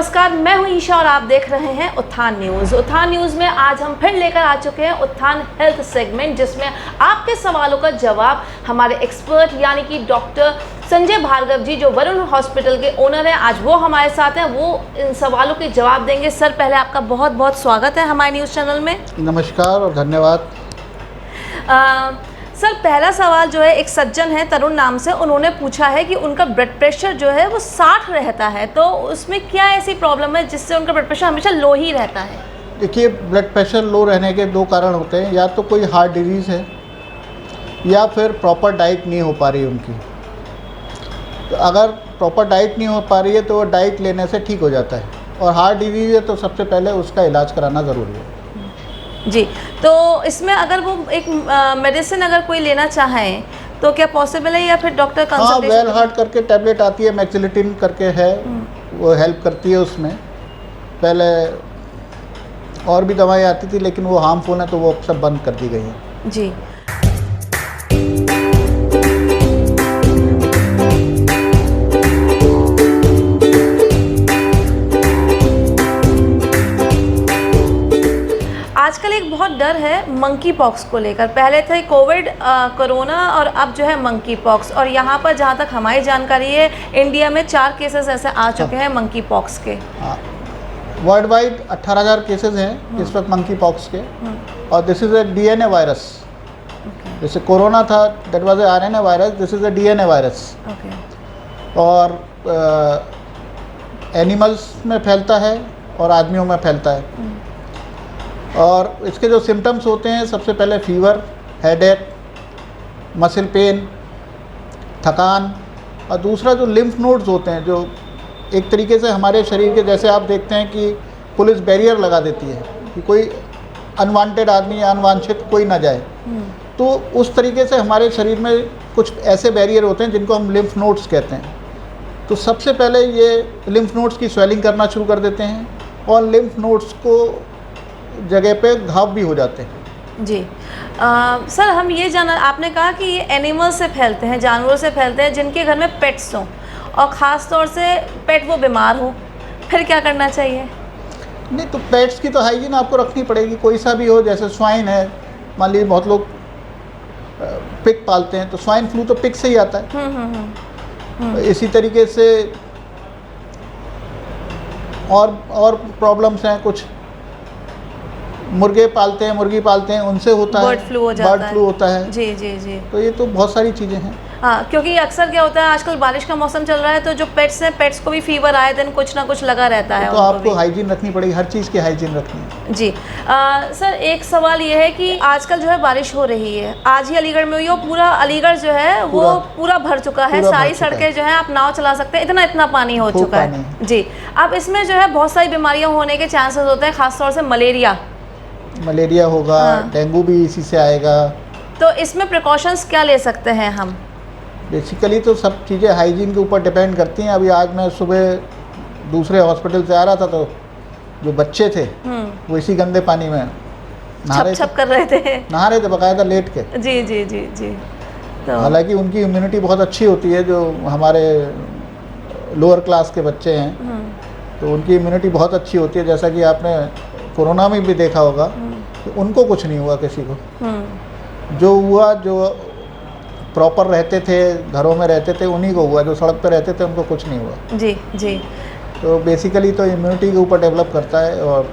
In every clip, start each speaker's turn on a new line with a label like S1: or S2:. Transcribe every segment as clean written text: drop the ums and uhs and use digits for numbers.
S1: नमस्कार, मैं हूं ईशा और आप देख रहे हैं उत्थान न्यूज़। उत्थान न्यूज़ में आज हम फिर लेकर आ चुके हैं उत्थान हेल्थ सेगमेंट, जिसमें आपके सवालों का जवाब हमारे एक्सपर्ट यानी कि डॉक्टर संजय भार्गव जी, जो वरुण हॉस्पिटल के ओनर हैं, आज वो हमारे साथ हैं। वो इन सवालों के जवाब देंगे। सर, पहले आपका बहुत बहुत स्वागत है हमारे न्यूज़ चैनल में।
S2: नमस्कार और धन्यवाद।
S1: सर, पहला सवाल जो है, एक सज्जन है तरुण नाम से, उन्होंने पूछा है कि उनका ब्लड प्रेशर जो है वो 60 रहता है, तो उसमें क्या ऐसी प्रॉब्लम है जिससे उनका ब्लड प्रेशर हमेशा लो ही रहता है?
S2: देखिए, ब्लड प्रेशर लो रहने के दो कारण होते हैं। या तो कोई हार्ट डिजीज़ है या फिर प्रॉपर डाइट नहीं हो पा रही उनकी। तो अगर प्रॉपर डाइट नहीं हो पा रही है तो वो डाइट लेने से ठीक हो जाता है, और हार्ट डिजीज़ है तो सबसे पहले उसका इलाज कराना ज़रूरी है
S1: जी। तो इसमें अगर वो एक मेडिसिन अगर कोई लेना चाहें तो क्या पॉसिबल है, या फिर डॉक्टर कंसल्टेशन?
S2: हाँ, वेल हार्ट करके टैबलेट आती है, मैक्सिलिटिन करके है, वो हेल्प करती है उसमें। पहले और भी दवाएं आती थी लेकिन वो हार्मफुल हैं तो वो सब बंद कर दी गई हैं
S1: जी। आजकल एक बहुत डर है मंकी पॉक्स को लेकर। पहले थे कोविड, कोरोना, और अब जो है मंकी पॉक्स। और यहाँ पर जहाँ तक हमारी जानकारी है, इंडिया में 4 केसेस ऐसे आ चुके हैं मंकी पॉक्स के।
S2: वर्ल्ड वाइड 18,000 केसेस हैं इस वक्त मंकी पॉक्स के। और this is a DNA virus. जैसे कोरोना था, that was a RNA virus, this is a DNA virus. और एनिमल्स में फैलता है और आदमियों में फैलता है। और इसके जो सिम्टम्स होते हैं, सबसे पहले फीवर, हेडेक, मसल पेन, थकान, और दूसरा जो लिम्फ नोड्स होते हैं, जो एक तरीके से हमारे शरीर के, जैसे आप देखते हैं कि पुलिस बैरियर लगा देती है कि कोई अनवांटेड आदमी या अनवांछित कोई ना जाए, तो उस तरीके से हमारे शरीर में कुछ ऐसे बैरियर होते हैं जिनको हम लिम्फ नोड्स कहते हैं। तो सबसे पहले ये लिम्फ नोड्स की स्वेलिंग करना शुरू कर देते हैं, और लिम्फ नोड्स को जगह पे घाव भी हो जाते हैं।
S1: जी। सर, हम ये जाना, आपने कहा कि ये एनिमल से फैलते हैं, जानवरों से फैलते हैं, जिनके घर में पेट्स हों, और ख़ास तौर से पेट वो बीमार हो, फिर क्या करना चाहिए?
S2: नहीं, तो पेट्स की तो हाइजीन आपको रखनी पड़ेगी, कोई सा भी हो। जैसे स्वाइन है, मान लीजिए बहुत लोग पिग पालते हैं, तो स्वाइन फ्लू तो पिग से ही आता है। इसी तरीके से और प्रॉब्लम्स हैं कुछ। मुर्गे पालते हैं, मुर्गी पालते हैं, उनसे होता है,
S1: बर्ड फ्लू होता है। जी जी जी।
S2: तो ये तो बहुत सारी चीज़ें हैं।
S1: हाँ, क्योंकि अक्सर क्या होता है, आजकल बारिश का मौसम चल रहा है, तो जो पेट्स हैं, पेट्स को भी फीवर आए दिन कुछ ना कुछ लगा रहता है।
S2: तो आपको हाइजीन रखनी पड़ेगी, हर चीज़ की हाइजीन रखनी है।
S1: जी। सर, एक सवाल ये है कि आजकल जो है बारिश हो रही है, आज ही अलीगढ़ में हुई, और पूरा अलीगढ़ जो है वो पूरा भर चुका है। सारी सड़कें जो है आप नाव चला सकते हैं, इतना पानी हो चुका है। जी। अब इसमें जो है बहुत सारी बीमारियाँ होने के चांसेस होते हैं, खासतौर से मलेरिया होगा। डेंगू भी इसी से आएगा। तो इसमें प्रिकॉशंस क्या ले सकते हैं हम?
S2: बेसिकली तो सब चीज़ें हाइजीन के ऊपर डिपेंड करती हैं। अभी आज मैं सुबह दूसरे हॉस्पिटल से आ रहा था, तो जो बच्चे थे वो इसी गंदे पानी में
S1: छप कर रहे थे,
S2: नहा रहे थे बाकायदा लेट के।
S1: जी जी जी जी। तो
S2: हालांकि उनकी इम्यूनिटी बहुत अच्छी होती है, जो हमारे लोअर क्लास के बच्चे हैं, तो उनकी इम्यूनिटी बहुत अच्छी होती है। जैसा कि आपने कोरोना में भी देखा होगा, तो उनको कुछ नहीं हुआ किसी को। जो हुआ, जो प्रॉपर रहते थे, घरों में रहते थे, उन्हीं को हुआ। जो सड़क पे रहते थे उनको कुछ नहीं हुआ।
S1: जी जी।
S2: तो बेसिकली तो इम्यूनिटी के ऊपर डेवलप करता है, और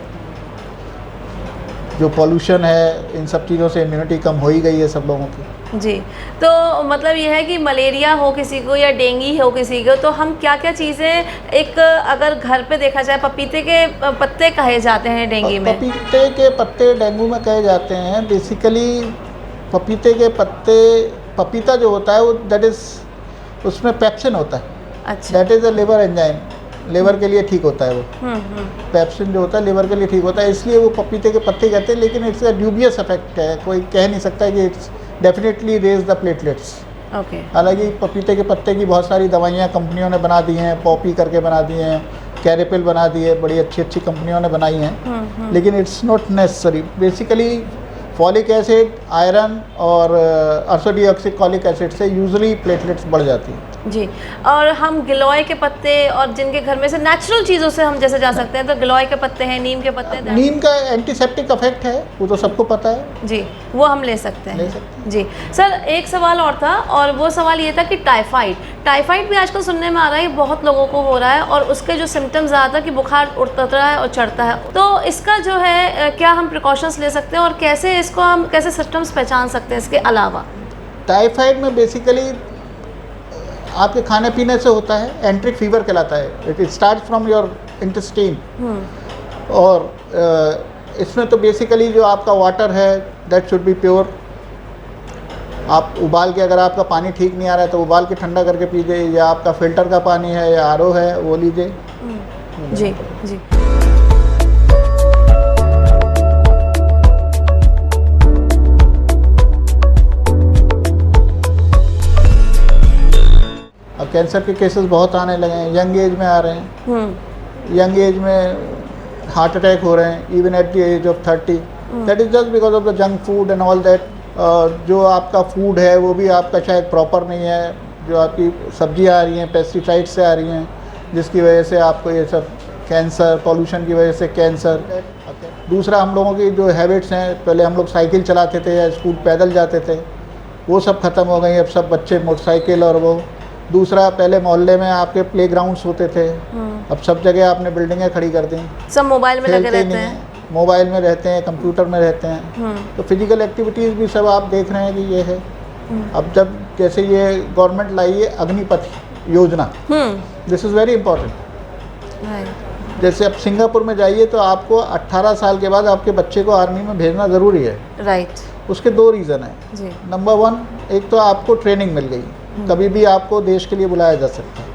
S2: जो पॉल्यूशन है, इन सब चीज़ों से इम्यूनिटी कम हो ही गई है सब लोगों की।
S1: जी। तो मतलब ये है कि मलेरिया हो किसी को या डेंगू हो किसी को, तो हम क्या क्या चीज़ें, एक अगर घर पे देखा जाए, पपीते के पत्ते कहे जाते हैं डेंगू में।
S2: पपीते के पत्ते डेंगू में कहे जाते हैं। बेसिकली पपीते के पत्ते, पपीता जो होता है वो, दैट इज़, उसमें पेप्सिन होता है।
S1: अच्छा।
S2: That is a liver enzyme, liver के लिए ठीक होता है वो। पेप्सिन जो होता है लिवर के लिए ठीक होता है, इसलिए वो पपीते के पत्ते कहते हैं। लेकिन इट्स अ ड्यूबियस इफेक्ट है, कोई कह नहीं सकता है कि it's definitely raise the platelets. हालांकि पपीते के पत्ते की बहुत सारी दवाइयाँ कंपनियों ने बना दी हैं, पॉपी करके बना दी हैं, कैरेपिल बना दी है, बड़ी अच्छी अच्छी कंपनियों ने बनाई हैं। लेकिन it's not necessary. Basically folic acid, iron और अर्सोडिऑक्सिकॉलिक एसिड से यूजुअली प्लेटलेट्स बढ़ जाती हैं।
S1: जी। और हम गिलोय के पत्ते और जिनके घर में से नेचुरल चीज़ों से हम जैसे जा सकते हैं, तो गिलोय के पत्ते हैं, नीम के पत्ते हैं।
S2: नीम का एंटीसेप्टिक इफेक्ट है, वो तो सबको पता है।
S1: जी, वो हम ले सकते
S2: ले
S1: हैं।
S2: सकते हैं।
S1: जी सर, एक सवाल और था, और वो सवाल ये था कि टाइफाइड भी आजकल सुनने में आ रहा है, बहुत लोगों को हो रहा है, और उसके जो सिम्टम्स ज़्यादा कि बुखार उतरता है और चढ़ता है, तो इसका जो है क्या हम प्रिकॉशंस ले सकते हैं, और कैसे इसको हम कैसे सिम्टम्स पहचान सकते हैं इसके अलावा?
S2: टाइफाइड में बेसिकली आपके खाने पीने से होता है, एंट्रिक फीवर कहलाता है। It start from your intestine. और इसमें तो बेसिकली जो आपका वाटर है दैट शुड बी प्योर। आप उबाल के, अगर आपका पानी ठीक नहीं आ रहा है तो उबाल के ठंडा करके पीजिए, या आपका फिल्टर का पानी है या आरओ है वो लीजिए।
S1: जी जी।
S2: अब कैंसर के केसेस बहुत आने लगे हैं, यंग एज में आ रहे हैं। यंग एज में हार्ट अटैक हो रहे हैं, even at the age of 30। That is just because of the junk food and all that. जो आपका फूड है वो भी आपका शायद प्रॉपर नहीं है, जो आपकी सब्जियां आ रही हैं पेस्टिसाइड से आ रही हैं, जिसकी वजह से आपको ये सब कैंसर, पॉल्यूशन की वजह से कैंसर। दूसरा, हम लोगों की जो हैबिट्स हैं, पहले हम लोग साइकिल चलाते थे या स्कूल पैदल जाते थे, वो सब ख़त्म हो गई। अब सब बच्चे मोटरसाइकिल और वो। दूसरा, पहले मोहल्ले में आपके प्ले ग्राउंड्स होते थे, अब सब जगह आपने बिल्डिंगें खड़ी कर दी।
S1: सब मोबाइल में लगे रहते हैं,
S2: मोबाइल में रहते हैं, कंप्यूटर में रहते हैं। तो फिजिकल एक्टिविटीज़ भी सब आप देख रहे हैं कि ये है। अब जब जैसे ये गवर्नमेंट लाई है अग्निपथ योजना, दिस इज़ वेरी इंपॉर्टेंट। जैसे अब सिंगापुर में जाइए तो आपको 18 साल के बाद आपके बच्चे को आर्मी में भेजना ज़रूरी है।
S1: राइट।
S2: उसके 2 रीज़न हैं। नंबर 1, एक तो आपको ट्रेनिंग मिल गई, कभी भी आपको देश के लिए बुलाया जा सकता है।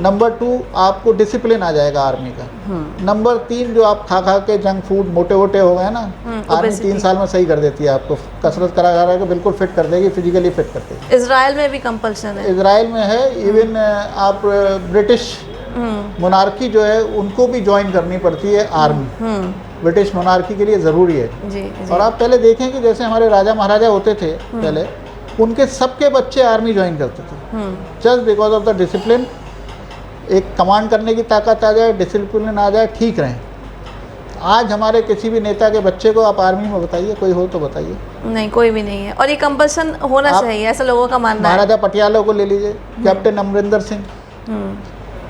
S2: नंबर 2, आपको डिसिप्लिन आ जाएगा आर्मी का। नंबर 3, जो आप खा खा के जंक फूड मोटे वोटे हो गए ना, आर्मी 3 साल में सही कर देती है आपको, कसरत करा के बिल्कुल फिट कर देगी, फिजिकली फिट कर देगी।
S1: इजराइल में भी कंपल्सन है।
S2: इजराइल में है, इवन आप ब्रिटिश मोनार्की जो है उनको भी ज्वाइन करनी पड़ती है आर्मी। ब्रिटिश मोनार्की के लिए ज़रूरी है।
S1: जी।
S2: और आप पहले देखें कि जैसे हमारे राजा महाराजा होते थे पहले, उनके सबके बच्चे आर्मी ज्वाइन करते थे, just because of the discipline. एक कमांड करने की ताकत आ जाए, डिसिप्लिन आ जाए, ठीक रहें। आज हमारे किसी भी नेता के बच्चे को आप आर्मी में बताइए, कोई हो तो बताइए।
S1: नहीं, कोई भी नहीं है, और ये कंपल्सन होना चाहिए, ऐसा लोगों का मानना है।
S2: महाराजा पटियाला को ले लीजिए, कैप्टन अमरिंदर सिंह।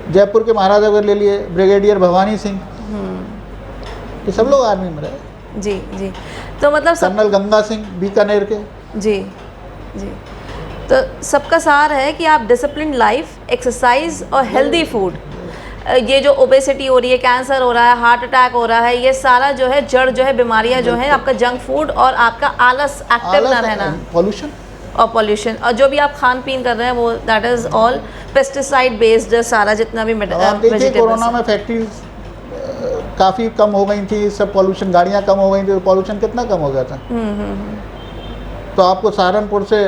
S2: जयपुर के महाराजा को ले लिए, ब्रिगेडियर भवानी सिंह। ये सब लोग आर्मी में रहे।
S1: जी जी। तो मतलब
S2: कर्नल गंगा सिंह बीकानेर के।
S1: जी जी। तो सबका सार है कि आप डिसिप्लिन लाइफ, एक्सरसाइज और हेल्दी फूड, ये जो ओबेसिटी हो रही है, कैंसर हो रहा है, हार्ट अटैक हो रहा है, ये सारा जो है जड़ जो है बीमारियां जो है आपका जंक फूड और आपका आलस, एक्टिव ना रहना,
S2: पॉल्यूशन
S1: और पॉल्यूशन, और जो भी आप खान पीन कर रहे हैं वो that is all pesticide based, सारा जितना भी
S2: देखिए कोरोना में फैक्ट्रीज काफ़ी कम हो गई थी, सब पॉल्यूशन, गाड़ियाँ कम हो गई थी, तो पॉल्यूशन कितना कम हो गया था। तो आपको सहारनपुर से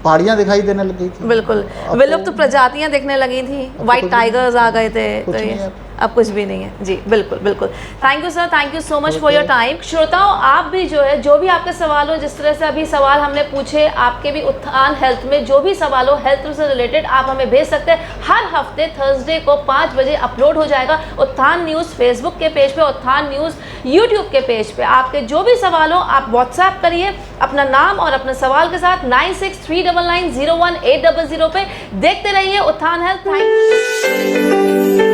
S2: पहाड़ियाँ दिखाई देने लगी थी,
S1: बिल्कुल विलुप्त तो प्रजातियाँ दिखने लगी थी, वाइट टाइगर्स आ गए थे, तो ये अब कुछ भी नहीं है। जी बिल्कुल बिल्कुल। Thank you sir, thank you so much for your time. श्रोताओं, आप भी जो है, जो भी आपके सवाल हो, जिस तरह से अभी सवाल हमने पूछे, आपके भी उत्थान हेल्थ में जो भी सवाल हो हेल्थ से रिलेटेड, आप हमें भेज सकते हैं। हर हफ्ते थर्सडे को 5 बजे अपलोड हो जाएगा उत्थान न्यूज़ फेसबुक के पेज पे, उत्थान न्यूज़ यूट्यूब के पेज पे। आपके जो भी सवाल हो आप व्हाट्सएप करिए अपना नाम और अपने सवाल के साथ 9639901800 पे। देखते रहिए उत्थान हेल्थ। Thank you.